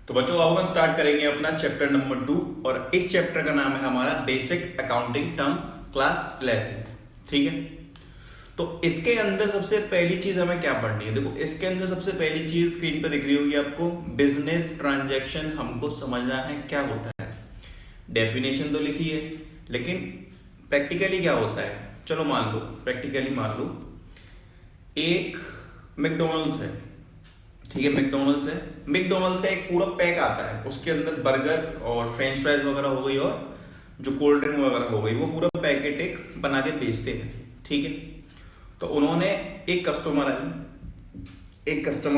तो बच्चों अब हम स्टार्ट करेंगे अपना चैप्टर नंबर 2 और इस चैप्टर का नाम है हमारा बेसिक अकाउंटिंग टर्म क्लास 11। ठीक है, तो इसके अंदर सबसे पहली चीज हमें क्या पढ़नी है। देखो इसके अंदर सबसे पहली चीज स्क्रीन पे दिख रही होगी आपको, बिजनेस ट्रांजैक्शन हमको समझना है क्या होता है। डेफिनेशन तो लिखी है लेकिन प्रैक्टिकली क्या होता है, चलो मान लो प्रैक्टिकली मान लो एक मैकडोनल्ड्स है। ठीक है, मैकडोनल्ड्स है, मैकडोनल्ड्स का एक पूरा पैक आता है, उसके अंदर बर्गर और फ्रेंच फ्राइज वगैरह हो गई और जो कोल्ड ड्रिंक वगैरह हो गई, वो पूरा पैकेट एक बना के बेचते हैं। ठीक है, तो उन्होंने एक कस्टमर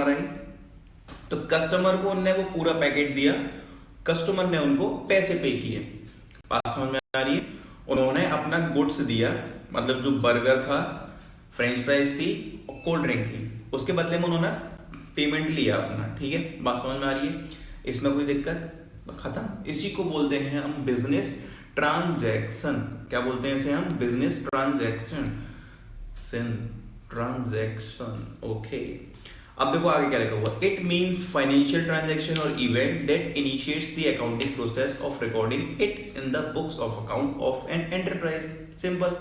आई तो कस्टमर को उनने वो पूरा पैकेट दिया, कस्टमर ने उनको पैसे पे किए। बात समझ में आ रही है। उन्होंने अपना गुड्स दिया, मतलब जो बर्गर था, फ्रेंच फ्राइज थी और कोल्ड ड्रिंक थी, उसके बदले में उन्होंने पेमेंट लिया अपना। ठीक है, बात समझ में आ रही है, इसमें कोई दिक्कत खत्म। इसी को बोलते हैं हम बिजनेस ट्रांजैक्शन। क्या बोलते हैं इसे हम? Business transaction. ओके, अब देखो आगे क्या लिखा हुआ। इट मींस फाइनेंशियल ट्रांजैक्शन और event that initiates the accounting process of recording it in the books of account of an enterprise. Simple,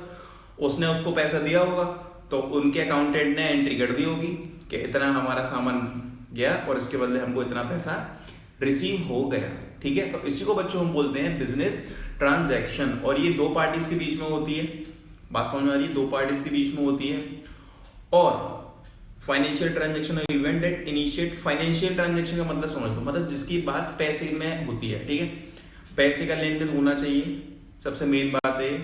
उसने उसको पैसा दिया होगा तो उनके अकाउंटेंट ने एंट्री कर दी होगी कि इतना हमारा सामान गया और इसके बदले हमको इतना पैसा रिसीव हो गया। ठीक है, तो इसी को बच्चों हम बोलते हैं बिजनेस ट्रांजैक्शन, और ये दो पार्टीज के बीच में होती है। बात समझ में आ रही है, दो पार्टीज के बीच में होती है। और फाइनेंशियल ट्रांजैक्शन और event that initiate, financial transaction का मतलब समझ लो, मतलब जिसकी बात पैसे में होती है। ठीक है, पैसे का लेन देन होना चाहिए, सबसे मेन बात है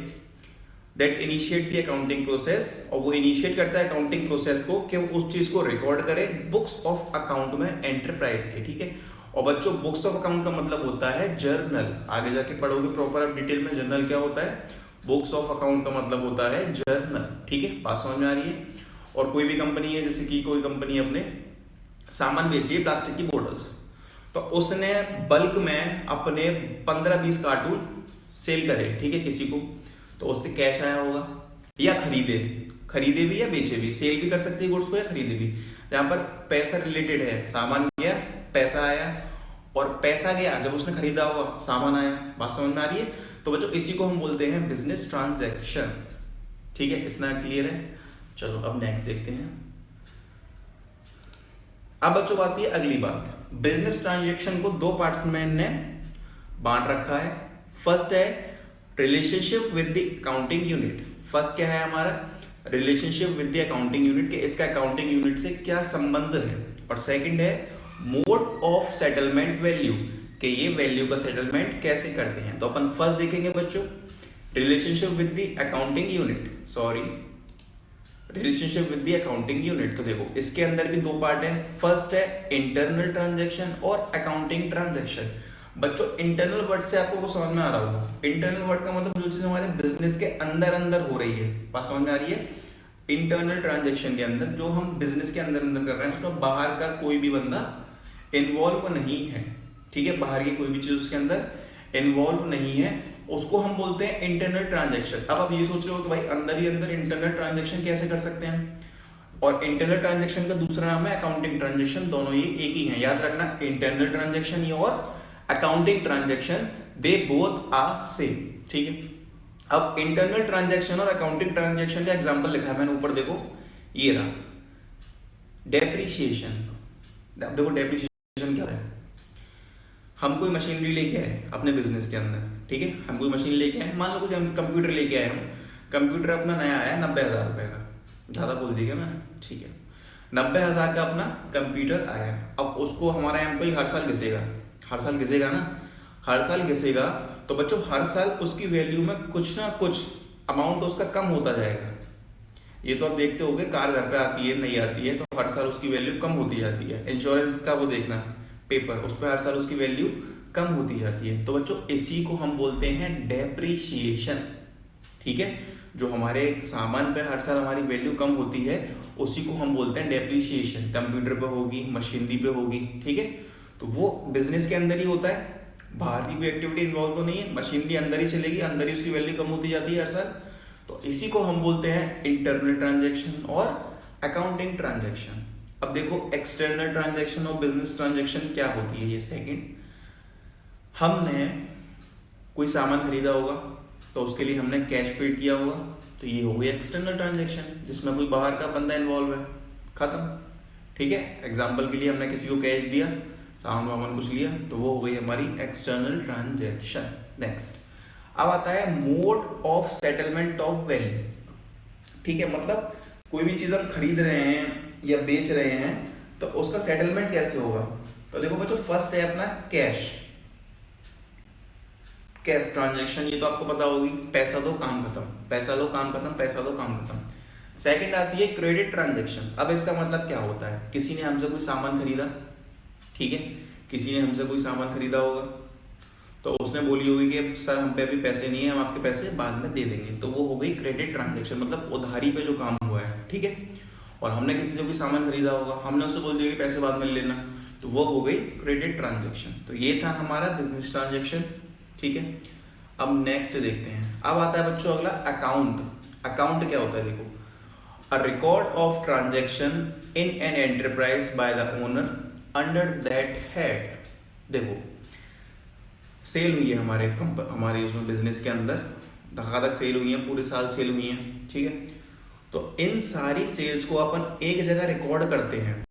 that initiate the accounting process, और वो इनिशिएट करता है अकाउंटिंग प्रोसेस को कि वो उस चीज को रिकॉर्ड करे बुक्स ऑफ अकाउंट में एंटरप्राइज के। ठीक है, और बच्चों बुक्स ऑफ अकाउंट का मतलब होता है जर्नल। आगे जाके पढ़ोगे प्रॉपर आप डिटेल में जर्नल क्या होता है। बुक्स ऑफ अकाउंट का मतलब होता है जर्नल। ठीक है, बात समझ में आ रही है। और कोई भी कंपनी है, जैसे कि कोई कंपनी अपने सामान बेच रही है, प्लास्टिक की बोतल्स, तो उसने बल्क में अपने 15-20 कार्टून सेल करे। ठीक है, किसी को, तो उससे कैश आया होगा या खरीदे भी या बेचे भी, सेल भी कर सकती है गुड्स को या खरीदे भी। जहां पर पैसा रिलेटेड है, सामान गया पैसा आया, और पैसा गया जब उसने खरीदा होगा सामान आया। बात समझ में आ रही है। तो बच्चों इसी को हम बोलते हैं बिजनेस ट्रांजैक्शन। ठीक है, इतना क्लियर है। चलो अब नेक्स्ट देखते हैं। अब बच्चों बात है अगली बात, बिजनेस ट्रांजैक्शन को दो पार्ट्स में इन्होंने बांट रखा है। फर्स्ट है relationship with the accounting unit. First क्या है हमारा? Relationship with the accounting unit, के इसका अकाउंटिंग यूनिट से क्या संबंध है। और सेकंड है मोड ऑफ सेटलमेंट वैल्यू, कि ये वैल्यू का सेटलमेंट कैसे करते हैं। तो अपन फर्स्ट देखेंगे बच्चों relationship with the accounting unit, relationship with the accounting unit. तो देखो इसके अंदर भी दो पार्ट है। फर्स्ट है इंटरनल ट्रांजैक्शन और अकाउंटिंग ट्रांजैक्शन। बच्चों इंटरनल वर्ड से आपको वो समझ में आ रहा होगा। इंटरनल वर्ड का मतलब जो चीज हमारे बिजनेस के अंदर अंदर हो रही है। बात समझ में आ रही है। इंटरनल ट्रांजैक्शन के अंदर जो हम बिजनेस के अंदर अंदर कर रहे हैं, उसमें बाहर का कोई भी बंदा इन्वॉल्व नहीं है। ठीक है, बाहर की कोई भी चीज उसके अंदर इन्वॉल्व नहीं है, उसको हम बोलते हैं इंटरनल ट्रांजैक्शन। अब आप ये सोच रहे हो कि भाई अंदर ही अंदर इंटरनल ट्रांजैक्शन कैसे कर सकते हैं, और इंटरनल ट्रांजैक्शन का दूसरा नाम है अकाउंटिंग ट्रांजैक्शन। दोनों ये एक ही है, याद रखना। इंटरनल ट्रांजैक्शन और accounting transaction they both are same. ठीक है, अब इंटरनल ट्रांजैक्शन और अकाउंटिंग ट्रांजैक्शन का एग्जांपल लिखा है मैंने ऊपर, देखो ये रहा डेप्रिसिएशन। देखो डेप्रिसिएशन क्या है, हम कोई मशीनरी लेके आए अपने बिजनेस के अंदर। ठीक है, हम कोई मशीन लेके आए, मान लो कुछ हम कंप्यूटर लेके आए, हम कंप्यूटर अपना नया आया 90,000 रुपए का, ज़्यादा बोल दिया मैंने। ठीक है, 90,000 का अपना कंप्यूटर आया। अब उसको हमारा एम्प्लॉय हर साल घिसेगा ना, हर साल घिसेगा। तो बच्चों हर साल उसकी वैल्यू में कुछ ना कुछ अमाउंट उसका कम होता जाएगा। ये तो आप देखते होगे, कार घर पे आती है नहीं आती है, तो हर साल उसकी वैल्यू कम होती जाती है। इंश्योरेंस का वो देखना पेपर, उस पर हर साल उसकी वैल्यू कम होती जाती है। तो बच्चों इसी को हम बोलते हैं डेप्रिसिएशन। ठीक है, जो हमारे सामान पे हर साल हमारी वैल्यू कम होती है, उसी को हम बोलते हैं डेप्रिसिएशन। कंप्यूटर पे होगी, मशीनरी पे होगी। ठीक है, तो वो बिजनेस के अंदर ही होता है, बाहर की कोई एक्टिविटी इन्वॉल्व तो नहीं है, मशीनरी अंदर ही चलेगी, अंदर ही उसकी वैल्यू कम होती जाती है हर साल। तो इसी को हम बोलते हैं इंटरनल ट्रांजैक्शन और अकाउंटिंग ट्रांजैक्शन। अब देखो एक्सटर्नल ट्रांजैक्शन और बिजनेस ट्रांजैक्शन क्या होती है। ये सेकंड, हमने कोई सामान खरीदा होगा तो उसके लिए हमने कैश पेड किया होगा, तो ये हो गई एक्सटर्नल ट्रांजैक्शन जिसमें कोई बाहर का बंदा इन्वॉल्व है, खत्म। ठीक है, एग्जाम्पल के लिए हमने किसी को कैश दिया, सामान वामान कुछ लिया, तो वो हो गई हमारी एक्सटर्नल ट्रांजैक्शन। नेक्स्ट, अब आता है mode of settlement of value. ठीक है, मतलब कोई भी चीज हम खरीद रहे हैं या बेच रहे हैं तो उसका सेटलमेंट कैसे होगा। तो देखो बच्चों, फर्स्ट है अपना कैश, कैश ट्रांजैक्शन, ये तो आपको पता होगी, पैसा दो काम खत्म, पैसा लो काम खत्म, पैसा दो काम खत्म। सेकंड आती है क्रेडिट ट्रांजैक्शन। अब इसका मतलब क्या होता है, किसी ने हमसे कोई सामान खरीदा, ठीक है, किसी ने हमसे कोई सामान खरीदा होगा तो उसने बोली होगी कि सर हम पे अभी पैसे नहीं है, हम आपके पैसे बाद में दे देंगे, तो वो हो गई क्रेडिट ट्रांजैक्शन, मतलब उधारी पे जो काम हुआ है। ठीक है, और हमने किसी से कोई सामान खरीदा होगा, हमने उससे बोल दिया कि पैसे बाद में लेना, तो वो हो गई क्रेडिट ट्रांजैक्शन। तो ये था हमारा बिजनेस ट्रांजैक्शन। ठीक है, अब नेक्स्ट देखते हैं। अब आता है बच्चों अगला अकाउंट। अकाउंट क्या होता है, देखो, a record of transaction in an enterprise by the owner under that head. देखो, सेल हुई है हमारे उसमें बिजनेस के अंदर, धड़ाधड़ सेल हुई है, पूरे साल सेल हुई है। ठीक है, तो इन सारी सेल्स को अपन एक जगह रिकॉर्ड करते हैं,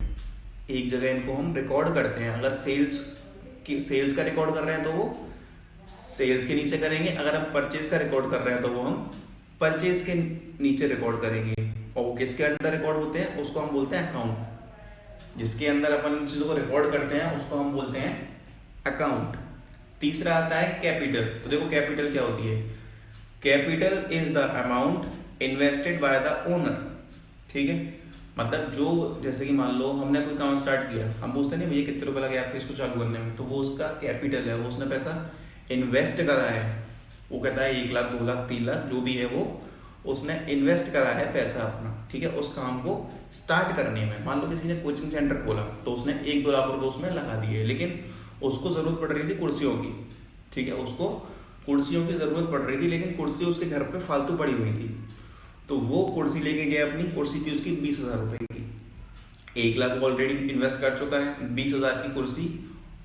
एक जगह इनको हम रिकॉर्ड करते हैं। अगर सेल्स का रिकॉर्ड कर रहे हैं तो वो सेल्स के नीचे करेंगे, अगर हम परचेज का रिकॉर्ड कर रहे हैं तो वो हम परचेज के नीचे रिकॉर्ड करेंगे। और वो किसके अंदर रिकॉर्ड होते हैं, उसको हम बोलते हैं अकाउंट। जिसके अंदर अपन इन चीजों को रिकॉर्ड करते हैं उसको हम बोलते हैं अकाउंट। तीसरा आता है कैपिटल। तो देखो कैपिटल क्या होती है, capital is the amount invested by the owner. ठीक है, मतलब जो, जैसे कि मान लो हमने कोई काम स्टार्ट किया, हम पूछते नहीं भैया कितने रुपए लगे आपके इसको चालू करने में, तो वो उसका कैपिटल है, वो उसने पैसा इन्वेस्ट करा है। वो कहता है 1 लाख 2 लाख 3 लाख जो भी है वो उसने इन्वेस्ट करा है पैसा अपना। ठीक है, उस काम को स्टार्ट करने में। मान लो किसी ने कोचिंग सेंटर खोला तो उसने 1-2 लाख रुपए उसमें लगा दिए, लेकिन उसको जरूरत पड़ रही थी कुर्सियों की। ठीक है, उसको कुर्सियों की जरूरत पड़ रही थी, लेकिन कुर्सी उसके घर पे फालतू पड़ी हुई थी, तो वो कुर्सी लेके गया, अपनी कुर्सी थी उसकी 20,000 रुपए की। 1 लाख ऑलरेडी इन्वेस्ट कर चुका है, 20,000 की कुर्सी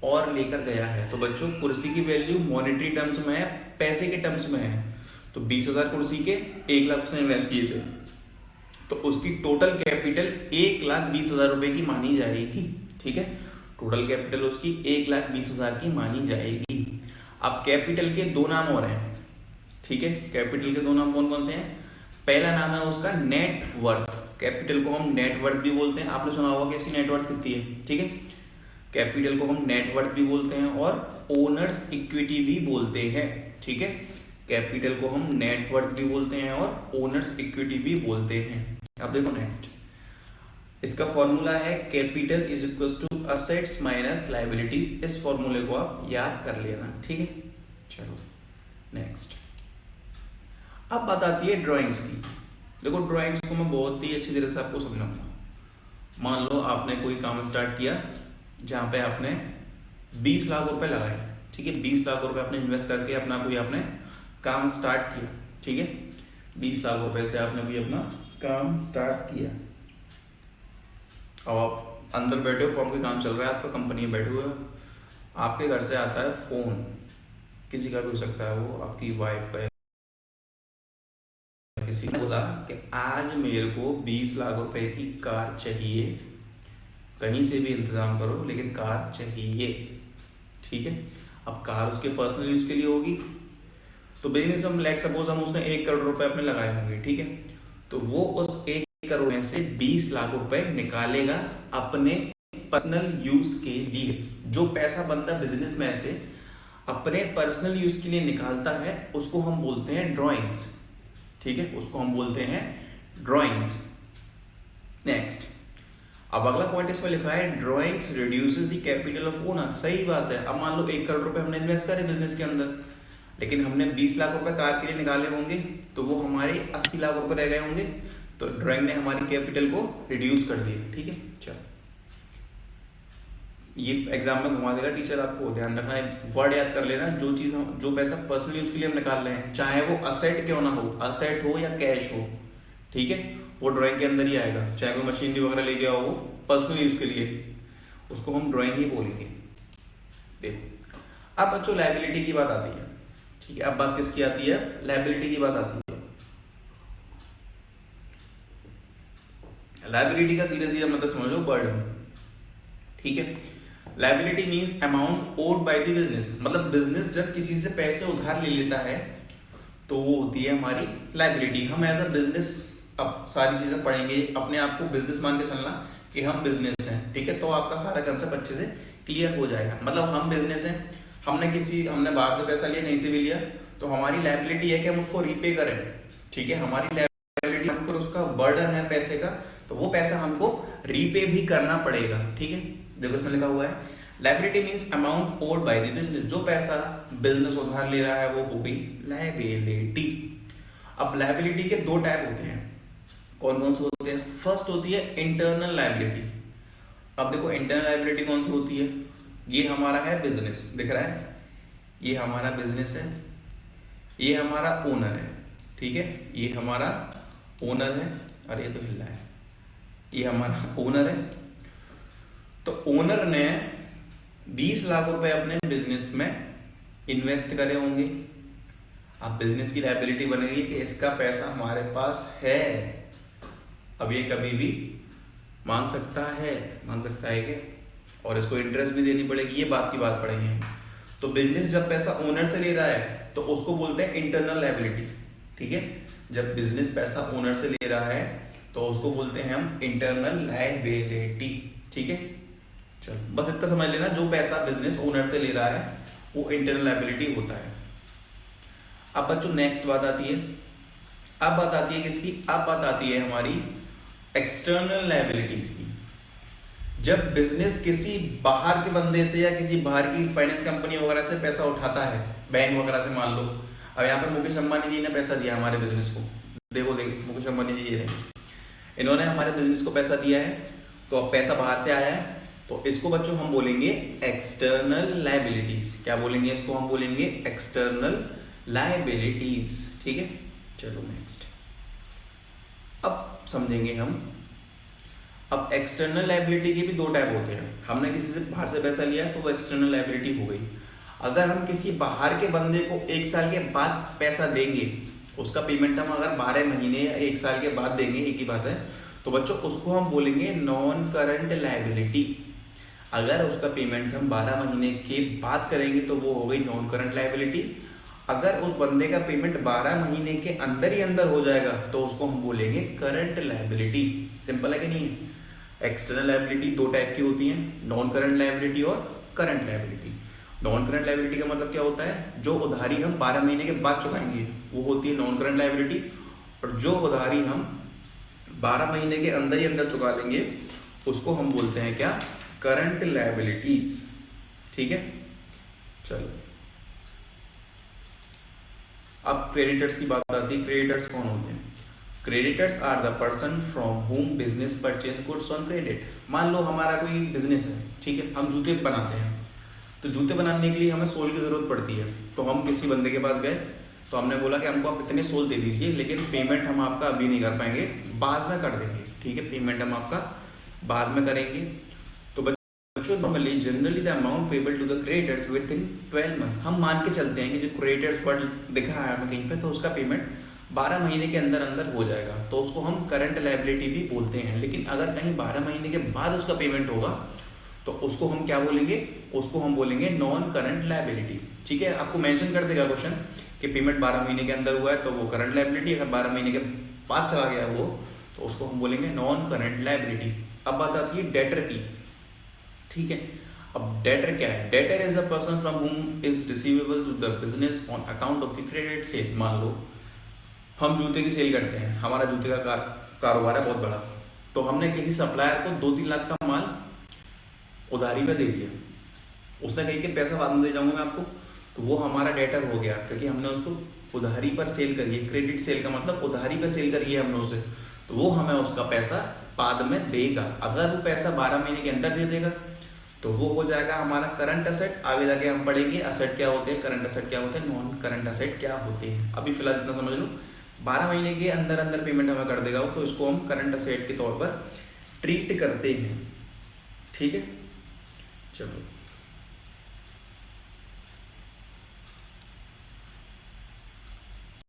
और लेकर गया है। तो बच्चों कुर्सी की वैल्यू मॉनेटरी टर्म्स में है, पैसे के टर्म्स में है। तो 20,000 कुर्सी के, 1 लाख उसने इन्वेस्ट किए थे, तो उसकी टोटल कैपिटल 1,20,000 रुपए की मानी जाएगी। ठीक है, टोटल कैपिटल उसकी 1,20,000 की मानी जाएगी। अब कैपिटल के 2 नाम और हैं। ठीक है, कैपिटल के 2 नाम कौन कौन से हैं। पहला नाम है उसका नेट वर्थ। कैपिटल को हम नेट वर्थ भी बोलते हैं, आपने सुना होगा कि इसकी नेट वर्थ कितनी है। ठीक है, कैपिटल को हम नेट वर्थ भी बोलते हैं और ओनर्स इक्विटी भी बोलते हैं। ठीक है, कैपिटल को हम नेट वर्थ भी बोलते हैं और ओनर्स इक्विटी भी बोलते हैं। अब देखो नेक्स्ट, इसका फॉर्मूला है capital is equal to assets minus liabilities. इस फॉर्मूले को आप याद कर लेना। ठीक है, चलो नेक्स्ट। अब बात आती है ड्राइंग्स की। देखो ड्राइंग्स को मैं बहुत ही अच्छी तरह से आपको समझाऊंगा। मान लो आपने कोई काम स्टार्ट किया जहाँ पे आपने 20 लाख रुपए लगाए। ठीक है, 20 लाख रुपए आपने इन्वेस्ट करके अपना कोई आपने काम स्टार्ट किया। ठीक है, 20 लाख रुपए से आपने कोई अपना काम स्टार्ट किया। अब आप अंदर बैठे हो, फॉर्म का काम चल रहा है, आपका कंपनी में बैठे हुए हो, आपके घर से आता है फोन, किसी का भी हो सकता है, वो आपकी वाइफ का, किसी ने बोला कि आज मेरे को 20 लाख रुपए की कार चाहिए, कहीं से भी इंतजाम करो लेकिन कार चाहिए। ठीक है, अब कार उसके पर्सनल यूज के लिए होगी, तो बिजनेस हम लाइक सपोज हम उसने 1 करोड़ रुपए अपने लगाए होंगे। ठीक है, तो वो उस 1 करोड़ में से 20 लाख रुपए निकालेगा अपने पर्सनल यूज के लिए। जो पैसा बनता बिजनेस में से अपने पर्सनल यूज के लिए निकालता है उसको हम बोलते हैं ड्रॉइंग्स। ठीक है, उसको हम बोलते हैं ड्रॉइंग्स। नेक्स्ट, अब अगला पॉइंट इसमें लिखा है drawings reduces the capital of owner. सही बात है। अब मान लो 1 करोड़ रुपए हमने इन्वेस्ट करे बिजनेस के अंदर, लेकिन हमने 20 लाख रुपए कार के लिए निकाले होंगे, तो वो हमारे 80 लाख रुपए रह गए होंगे, तो ड्राइंग ने हमारी कैपिटल को रिड्यूस कर दिया। ठीक है, चलो ये एग्जाम में घुमा देगा टीचर, आपको ध्यान रखना है, वर्ड याद कर लेना। जो चीज हम, जो पैसा पर्सनल यूज के लिए हम निकाल रहे हैं, चाहे वो असेट क्यों ना हो, असेट हो या कैश हो, ठीक है, वो ड्राइंग के अंदर ही आएगा, चाहे कोई मशीनरी वगैरह ले गया हो पर्सनल यूज के लिए, उसको हम ड्राइंग ही बोलेंगे। देखो अब बच्चों लायबिलिटी की बात आती है, ठीक है। अब बात किसकी आती है? लायबिलिटी की बात आती है। लायबिलिटी का सीधे सीधा मतलब समझ लो बर्डन, ठीक है। Liability means amount owed by the business, मतलब बिजनेस जब किसी से पैसे उधार ले लेता है तो वो होती है हमारी लायबिलिटी। हम एज अ बिजनेस अब सारी चीजें पढ़ेंगे, अपने आप को बिजनेस मान के चलना कि हम बिजनेस हैं, ठीक है। तो आपका सारा कंसेप्ट अच्छे से क्लियर हो जाएगा। मतलब हम बिजनेस हैं, हमने बाहर से पैसा लिया, कहीं से भी लिया, तो हमारी लायबिलिटी है कि हम उसको रीपे करें, ठीक है। हमारी लायबिलिटी पर उसका बर्डन है पैसे का, तो वो पैसा हमको रीपे भी करना पड़ेगा, ठीक है। देखो इसमें लिखा हुआ है liability means amount owed by the business, जो पैसा बिजनेस उधार ले रहा है वो हो गई लायबिलिटी। अब लायबिलिटी के दो टाइप होते हैं, कौन कौन से होते हैं? फर्स्ट होती है इंटरनल लायबिलिटी। अब देखो इंटरनल लायबिलिटी कौन सी होती है? ये हमारा है बिजनेस, दिख रहा है, ये हमारा बिजनेस है, ये हमारा ओनर है, ठीक है। ये हमारा ओनर है, और ये तो हिल रहा है, ये हमारा ओनर है। तो ओनर ने 20 लाख रुपए अपने बिजनेस में इन्वेस्ट करे होंगे। अब बिजनेस की लायबिलिटी बनेगी कि इसका पैसा हमारे पास है, अब ये कभी भी मांग सकता है क्या, और इसको इंटरेस्ट भी देनी पड़ेगी, ये बात की बात पड़ेगी। तो बिजनेस जब पैसा ओनर से ले रहा है तो उसको बोलते हैं इंटरनल लायबिलिटी, ठीक है। जब बिजनेस पैसा ओनर से ले रहा है तो उसको बोलते हैं हम इंटरनल लायबिलिटी, ठीक है। चलो बस इतना समझ लेना, जो पैसा बिजनेस ओनर से ले रहा है वो इंटरनल लायबिलिटी होता है। अब बच्चों नेक्स्ट बात आती है, अब बात आती है किसकी? अब बात आती है हमारी एक्सटर्नल लायबिलिटीज की। जब बिजनेस किसी बाहर के बंदे से या किसी बाहर की फाइनेंस कंपनी वगैरह से पैसा उठाता है, बैंक वगैरह से, मान लो अब यहाँ पे मुकेश अंबानी जी ने पैसा दिया हमारे बिजनेस को, देखो मुकेश अंबानी जी ये रहे, इन्होंने हमारे बिजनेस को पैसा दिया है, तो अब पैसा बाहर से आया है, तो इसको बच्चों हम बोलेंगे एक्सटर्नल लायबिलिटीज। क्या बोलेंगे इसको? हम बोलेंगे एक्सटर्नल लायबिलिटीज, ठीक है। चलो नेक्स्ट, अब समझेंगे हम। अब एक्सटर्नल लायबिलिटी के भी दो टाइप होते हैं। हमने किसी से बाहर से पैसा लिया तो वो एक्सटर्नल लायबिलिटी हो गई। अगर हम किसी बाहर के बंदे को 1 साल के बाद पैसा देंगे, उसका पेमेंट हम अगर 12 महीने या 1 साल के बाद देंगे, एक ही बात है, तो बच्चों उसको हम बोलेंगे नॉन करंट लायबिलिटी। अगर उसका पेमेंट हम 12 महीने के बाद करेंगे तो वो हो गई नॉन करंट लायबिलिटी। अगर उस बंदे का पेमेंट 12 महीने के अंदर ही अंदर हो जाएगा तो उसको हम बोलेंगे करंट लायबिलिटी। सिंपल है कि नहीं? एक्सटर्नल लायबिलिटी दो टाइप की होती हैं, नॉन करंट लायबिलिटी और current liability. Non current liability का मतलब क्या होता है? जो उधारी हम 12 महीने के बाद चुकाएंगे वो होती है नॉन करंट लायबिलिटी, और जो उधारी हम 12 महीने के अंदर ही अंदर चुका लेंगे उसको हम बोलते हैं क्या? करंट लायबिलिटीज, ठीक है। चलो अब क्रेडिटर्स की बात आती है। क्रेडिटर्स कौन होते हैं? Creditors are the person from whom business purchase goods on credit. मान लो हमारा कोई बिजनेस है, ठीक है, हम जूते बनाते हैं, तो जूते बनाने के लिए हमें सोल की जरूरत पड़ती है। तो हम किसी बंदे के पास गए तो हमने बोला कि हमको आप इतने सोल दे दीजिए, लेकिन पेमेंट हम आपका अभी नहीं कर पाएंगे, बाद में कर देंगे, ठीक है, पेमेंट हम आपका बाद में करेंगे। तो बच्चों normally generally the amount payable to the creditors with in 12 month, हम मान के चलते हैं कि जो क्रेडिटर्स पर दिखा है हमें कहीं पे, तो उसका पेमेंट 12 महीने के अंदर अंदर हो जाएगा, तो उसको हम करंट लायबिलिटी भी बोलते हैं। लेकिन अगर कहीं 12 महीने के बाद उसका पेमेंट होगा तो उसको हम क्या बोलेंगे? उसको हम बोलेंगे नॉन करंट लायबिलिटी, ठीक है। आपको मेंशन कर देगा क्वेश्चन कि पेमेंट 12 महीने के अंदर हुआ है तो वो करंट लायबिलिटी, अगर 12 महीने के बाद चला गया वो तो उसको हम बोलेंगे नॉन करंट लायबिलिटी। अब बात आती है डेटर की, ठीक है। अब डेटर क्या है? Debtor is the person from whom is receivable to the business on account of the credit sale. मान लो हम जूते की सेल करते हैं, हमारा जूते का कारोबार है बहुत बड़ा, तो हमने किसी सप्लायर को 2-3 लाख का माल उधारी पे दे दिया, उसने कही कि पैसा बाद में दे जाऊंगा मैं आपको, तो वो हमारा डेटर हो गया, क्योंकि हमने उसको उधारी पर सेल करी है। क्रेडिट सेल का मतलब उधारी पर सेल करी है हमने उसे, तो वो हमें उसका पैसा बाद में देगा। अगर वो पैसा 12 महीने के अंदर दे देगा तो वो हो जाएगा हमारा करंट असेट। आगे जाके हम पढ़ेंगे असेट क्या होते हैं, करंट असेट क्या होते हैं, नॉन करंट असेट क्या होते हैं। अभी फिलहाल इतना समझ लो, 12 महीने के अंदर अंदर पेमेंट हमें कर देगा तो इसको हम करंट असेट के तौर पर ट्रीट करते हैं। ठीक है, चलो।